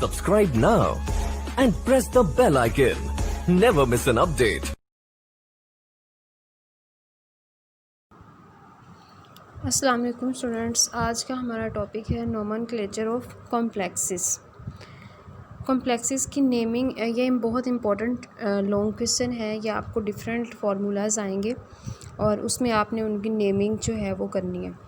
Subscribe now and press the bell icon. Never miss an update. अस्सलाम वालेकुम students, आज का हमारा टॉपिक है नोमेनक्लेचर ऑफ कॉम्प्लेक्सेस। कॉम्प्लेक्सेस की नेमिंग ये बहुत इंपॉर्टेंट लॉन्ग क्वेश्चन है। या आपको डिफरेंट फार्मूलाज आएंगे और उसमें आपने उनकी नेमिंग जो है वो करनी है।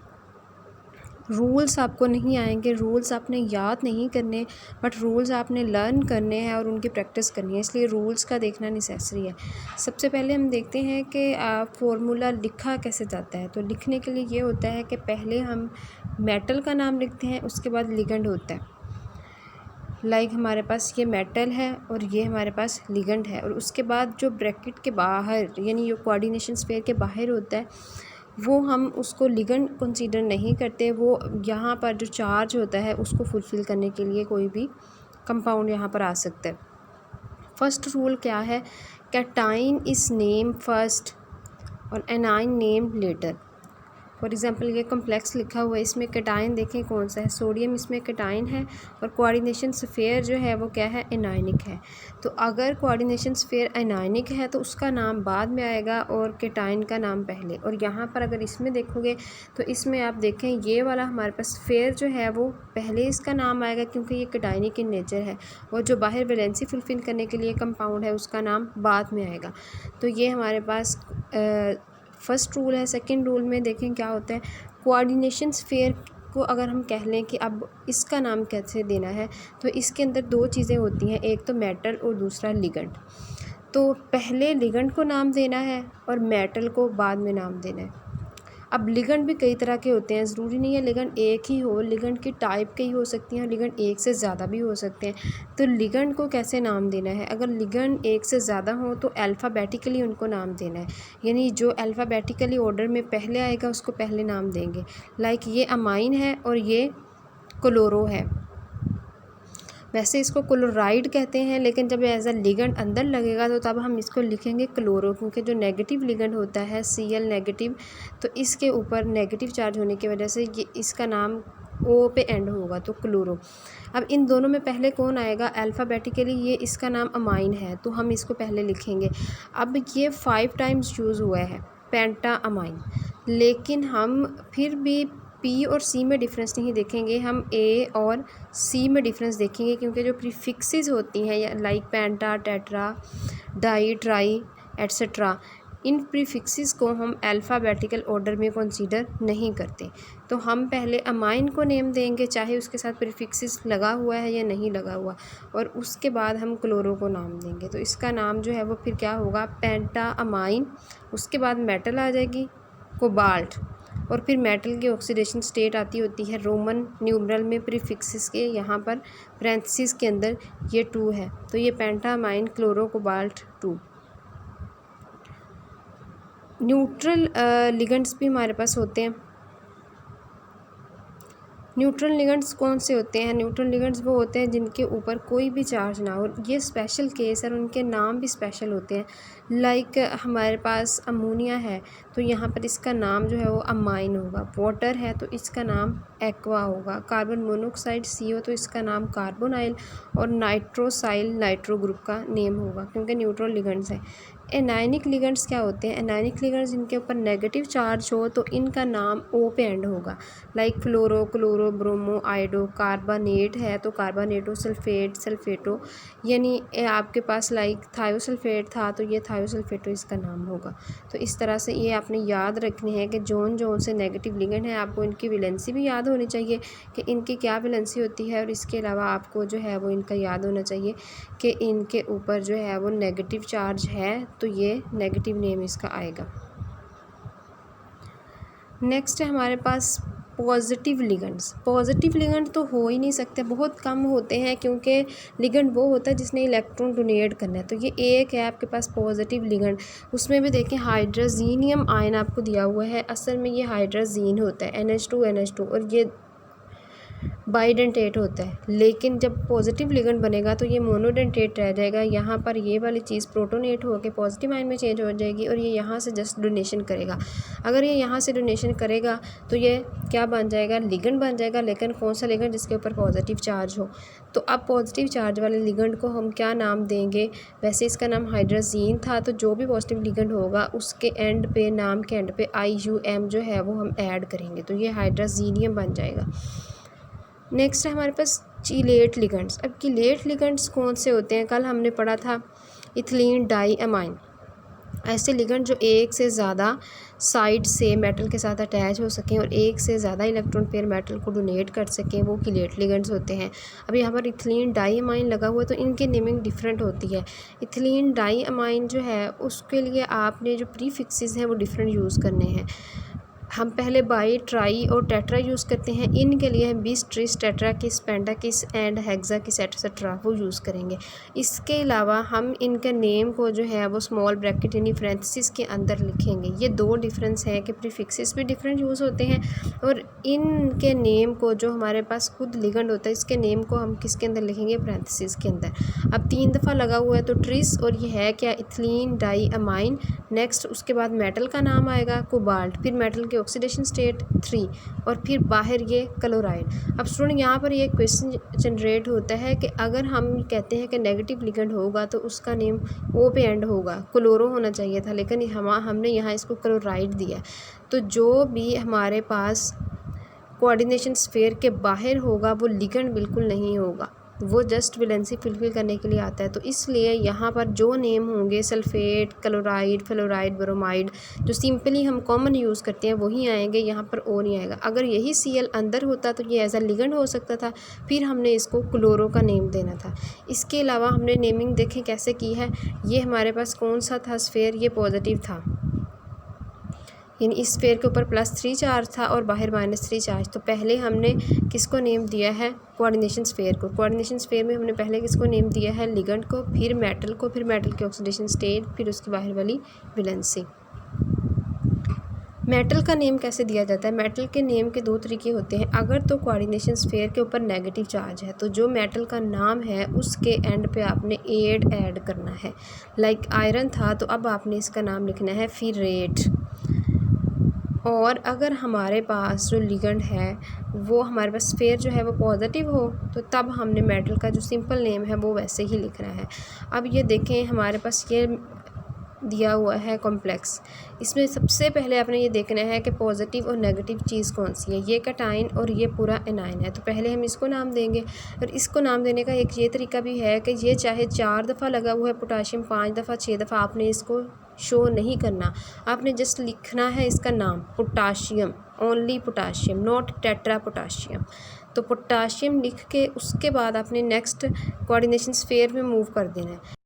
रूल्स आपको नहीं आएंगे, रूल्स आपने याद नहीं करने, बट रूल्स आपने लर्न करने हैं और उनकी प्रैक्टिस करनी है, इसलिए रूल्स का देखना नेसेसरी है। सबसे पहले हम देखते हैं कि फार्मूला लिखा कैसे जाता है। तो लिखने के लिए ये होता है कि पहले हम मेटल का नाम लिखते हैं, उसके बाद लिगेंड होता है। लाइक हमारे पास ये मेटल है और ये हमारे पास लिगेंड है, और उसके बाद जो ब्रैकेट के बाहर यानी जो कोऑर्डिनेशन स्फीयर के बाहर होता है वो हम उसको लिगेंड कंसीडर नहीं करते। वो यहाँ पर जो चार्ज होता है उसको फुलफ़िल करने के लिए कोई भी कंपाउंड यहाँ पर आ सकता है। फर्स्ट रूल क्या है, कैटाइन इज़ नेम फर्स्ट और anion name later. For example ये कॉम्प्लेक्स लिखा हुआ है, इसमें कैटाइन देखें कौन सा है, सोडियम इसमें कैटाइन है, और कोऑर्डिनेशन स्फीयर जो है वो क्या है, एनायनिक है। तो अगर कोऑर्डिनेशन स्फीयर एनायनिक है तो उसका नाम बाद में आएगा और कैटाइन का नाम पहले। और यहाँ पर अगर इसमें देखोगे तो इसमें आप देखें ये वाला हमारे पास स्फीयर जो है वो पहले इसका नाम आएगा क्योंकि ये कैटाइनिक इन नेचर है, और जो बाहर वैलेंसी फुलफिल करने के लिए कंपाउंड है उसका नाम बाद में आएगा। तो ये हमारे पास फर्स्ट रूल है। सेकंड रूल में देखें क्या होता है, कोऑर्डिनेशन स्फीयर को अगर हम कह लें कि अब इसका नाम कैसे देना है, तो इसके अंदर दो चीज़ें होती हैं, एक तो मेटल और दूसरा लिगेंड। तो पहले लिगेंड को नाम देना है और मेटल को बाद में नाम देना है। अब लिगेंड भी कई तरह के होते हैं, ज़रूरी नहीं है लिगेंड एक ही हो, लिगेंड की टाइप कई हो सकती हैं, लिगेंड एक से ज़्यादा भी हो सकते हैं। तो लिगेंड को कैसे नाम देना है, अगर लिगेंड एक से ज़्यादा हो तो अल्फ़ाबेटिकली उनको नाम देना है, यानी जो अल्फ़ाबेटिकली ऑर्डर में पहले आएगा उसको पहले नाम देंगे। लाइक ये अमाइन है और ये क्लोरो है। वैसे इसको क्लोराइड कहते हैं, लेकिन जब एज अ लिगेंड अंदर लगेगा तो तब हम इसको लिखेंगे क्लोरो, क्योंकि जो नेगेटिव लिगेंड होता है Cl नेगेटिव, तो इसके ऊपर नेगेटिव चार्ज होने की वजह से ये इसका नाम O पे एंड होगा, तो क्लोरो। अब इन दोनों में पहले कौन आएगा, अल्फ़ाबेटिकली ये इसका नाम अमाइन है तो हम इसको पहले लिखेंगे। अब ये 5 टाइम्स यूज़ हुआ है पेंटा अमाइन, लेकिन हम फिर भी पी और सी में डिफरेंस नहीं देखेंगे, हम ए और सी में डिफरेंस देखेंगे, क्योंकि जो प्रीफिक्सेस होती हैं या लाइक पेंटा, टेट्रा, डाई, ट्राई एट्सेट्रा, इन प्रीफिक्सेस को हम अल्फ़ाबेटिकल ऑर्डर में कंसीडर नहीं करते। तो हम पहले अमाइन को नेम देंगे चाहे उसके साथ प्रीफिक्सेस लगा हुआ है या नहीं लगा हुआ, और उसके बाद हम क्लोरो को नाम देंगे। तो इसका नाम जो है वो फिर क्या होगा, पेंटा अमाइन। उसके बाद मेटल आ जाएगी कोबाल्ट, और फिर मेटल की ऑक्सीडेशन स्टेट आती होती है रोमन न्यूमरल में प्रीफिक्सेस के, यहाँ पर पैरेंथेसिस के अंदर ये 2 है, तो ये पेंटामाइन क्लोरो कोबाल्ट 2। न्यूट्रल लिगेंड्स भी हमारे पास होते हैं। न्यूट्रल लिगेंड्स कौन से होते हैं, न्यूट्रल लिगेंड्स वो होते हैं जिनके ऊपर कोई भी चार्ज ना हो। ये स्पेशल केस है और उनके नाम भी स्पेशल होते हैं। लाइक हमारे पास अमोनिया है तो यहाँ पर इसका नाम जो है वो अमाइन होगा। वाटर है तो इसका नाम एक्वा होगा। कार्बन मोनोऑक्साइड CO तो इसका नाम कार्बोनाइल, और नाइट्रोसाइल नाइट्रो ग्रुप का नेम होगा क्योंकि न्यूट्रल लिगेंड्स हैं। एनायनिक लिगेंड्स क्या होते हैं, एनायनिक लिगेंड्स जिनके ऊपर नेगेटिव चार्ज हो तो इनका नाम O पे एंड होगा। लाइक फ्लोरो, क्लोरो, ब्रोमो, आइडो। कार्बानेट है तो कार्बानेटो, सल्फेट, सल्फेटो, यानी आपके पास लाइक थायोसल्फेट था तो ये थायोसल्फेटो इसका नाम होगा। तो इस तरह से ये आपने याद रखनी है कि जोन जोन से नेगेटिव लिगेंड है आपको इनकी वैलेंसी भी याद होनी चाहिए कि इनकी क्या वैलेंसी होती है, और इसके अलावा आपको जो है वो इनका याद होना चाहिए कि इनके ऊपर जो है वो नेगेटिव चार्ज है तो ये नेगेटिव नेम इसका आएगा। नेक्स्ट है हमारे पास पॉजिटिव लिगेंड्स। पॉजिटिव लिगेंड तो हो ही नहीं सकते, बहुत कम होते हैं, क्योंकि लिगेंड वो होता है जिसने इलेक्ट्रॉन डोनेट करना है। तो ये एक है आपके पास पॉजिटिव लिगेंड, उसमें भी देखें हाइड्रोजीनियम आयन आपको दिया हुआ है, असल में ये हाइड्रोजीन होता है NH2 NH2, और ये बाइडेंटेट होता है, लेकिन जब पॉजिटिव लिगेंड बनेगा तो ये मोनोडेंटेट रह जाएगा। यहाँ पर ये वाली चीज़ प्रोटोनेट होकर पॉजिटिव आयन में चेंज हो जाएगी और ये यहाँ से जस्ट डोनेशन करेगा। अगर ये यहाँ से डोनेशन करेगा तो ये क्या बन जाएगा, लिगेंड बन जाएगा। लेकिन कौन सा लिगेंड, जिसके ऊपर पॉजिटिव चार्ज हो। तो अब पॉजिटिव चार्ज वाले लिगेंड को हम क्या नाम देंगे, वैसे इसका नाम हाइड्रोजीन था, तो जो भी पॉजिटिव लिगेंड होगा उसके एंड पे, नाम के एंड पे IUM जो है वो हम ऐड करेंगे, तो ये हाइड्रोजीनियम बन जाएगा। नेक्स्ट है हमारे पास चीलेट लिगेंड्स। अब चीलेट लिगेंड्स कौन से होते हैं, कल हमने पढ़ा था इथिलीन डाई अमाइन। ऐसे लिगेंड जो एक से ज़्यादा साइड से मेटल के साथ अटैच हो सकें और एक से ज़्यादा इलेक्ट्रॉन पेयर मेटल को डोनेट कर सकें, वो चीलेट लिगेंड्स होते हैं। अब यहाँ पर इथिलीन डाई अमाइन लगा हुआ है तो इनकी नेमिंग डिफरेंट होती है। इथिलीन डाई अमाइन जो है उसके लिए आपने जो प्रीफिक्सेस हैं वो डिफरेंट यूज़ करने हैं। हम पहले बाई, ट्राई और टेट्रा यूज़ करते हैं। इनके लिए हम बिस, ट्रिस, टेट्रा किस, पेंटा किस एंड हेक्सा किस एटसेट्रा वो यूज़ करेंगे। इसके अलावा हम इनके नेम को जो है वो स्मॉल ब्रैकेट यानी फ्रेंसिस के अंदर लिखेंगे। ये दो डिफरेंस है कि प्रीफिक्सेस भी डिफरेंट यूज़ होते हैं और इनके नेम को, जो हमारे पास खुद लिगेंड होता है, इसके नेम को हम किसके अंदर लिखेंगे, फ्रेंसिस के अंदर। अब 3 दफ़ा लगा हुआ है तो ट्रिस, और ये है क्या, इथिलीन डाई अमाइन। नेक्स्ट उसके बाद मेटल का नाम आएगा कोबाल्ट, फिर मेटल के ऑक्सीडेशन स्टेट 3 और फिर बाहर ये क्लोराइड। अब स्टूडेंट यहाँ पर ये क्वेश्चन जनरेट होता है कि अगर हम कहते हैं कि नेगेटिव लिगेंड होगा तो उसका नेम ओ पे एंड होगा, क्लोरो होना चाहिए था, लेकिन हमने यहाँ इसको क्लोराइड दिया। तो जो भी हमारे पास कोऑर्डिनेशन स्फीयर के बाहर होगा वो लिगेंड बिल्कुल नहीं होगा, वो जस्ट वैलेंसी फिलफिल करने के लिए आता है। तो इसलिए यहाँ पर जो नेम होंगे सल्फेट, क्लोराइड, फ्लोराइड, ब्रोमाइड, जो सिंपली हम कॉमन यूज़ करते हैं वही आएंगे, यहाँ पर ओ नहीं आएगा। अगर यही Cl अंदर होता तो ये एज अ लिगेंड हो सकता था, फिर हमने इसको क्लोरो का नेम देना था। इसके अलावा हमने नेमिंग देखें कैसे की है। ये हमारे पास कौन सा था स्फीयर, ये पॉजिटिव था, यानी इस स्फीयर के ऊपर +3 चार्ज था और बाहर -3 चार्ज। तो पहले हमने किसको नेम दिया है, कोऑर्डिनेशन स्फीयर को। कोऑर्डिनेशन स्फीयर में हमने पहले किसको नेम दिया है, लिगेंड को, फिर मेटल को, फिर मेटल के ऑक्सीडेशन स्टेट, फिर उसकी बाहर वाली वैलेंसी। मेटल का नेम कैसे दिया जाता है, मेटल के नेम के 2 तरीके होते हैं। अगर तो कोऑर्डिनेशन स्फीयर के ऊपर नेगेटिव चार्ज है तो जो मेटल का नाम है उसके एंड पे आपने एड ऐड करना है। लाइक आयरन था तो अब आपने इसका नाम लिखना है फीरेट। और अगर हमारे पास जो लिगेंड है वो हमारे पास स्फीयर जो है वो पॉजिटिव हो तो तब हमने मेटल का जो सिंपल नेम है वो वैसे ही लिखना है। अब ये देखें हमारे पास ये दिया हुआ है कॉम्प्लेक्स। इसमें सबसे पहले आपने ये देखना है कि पॉजिटिव और नेगेटिव चीज़ कौन सी है। ये कैटाइन और ये पूरा एनाइन है, तो पहले हम इसको नाम देंगे। और इसको नाम देने का एक ये तरीका भी है कि ये चाहे 4 दफ़ा लगा हुआ है पोटाशियम, 5 दफ़ा, 6 दफ़ा, आपने इसको शो नहीं करना। आपने जस्ट लिखना है इसका नाम potassium, only potassium, not tetra potassium. तो पोटाशियम लिख के उसके बाद आपने नेक्स्ट कोऑर्डिनेशन स्फीयर में मूव कर देना है।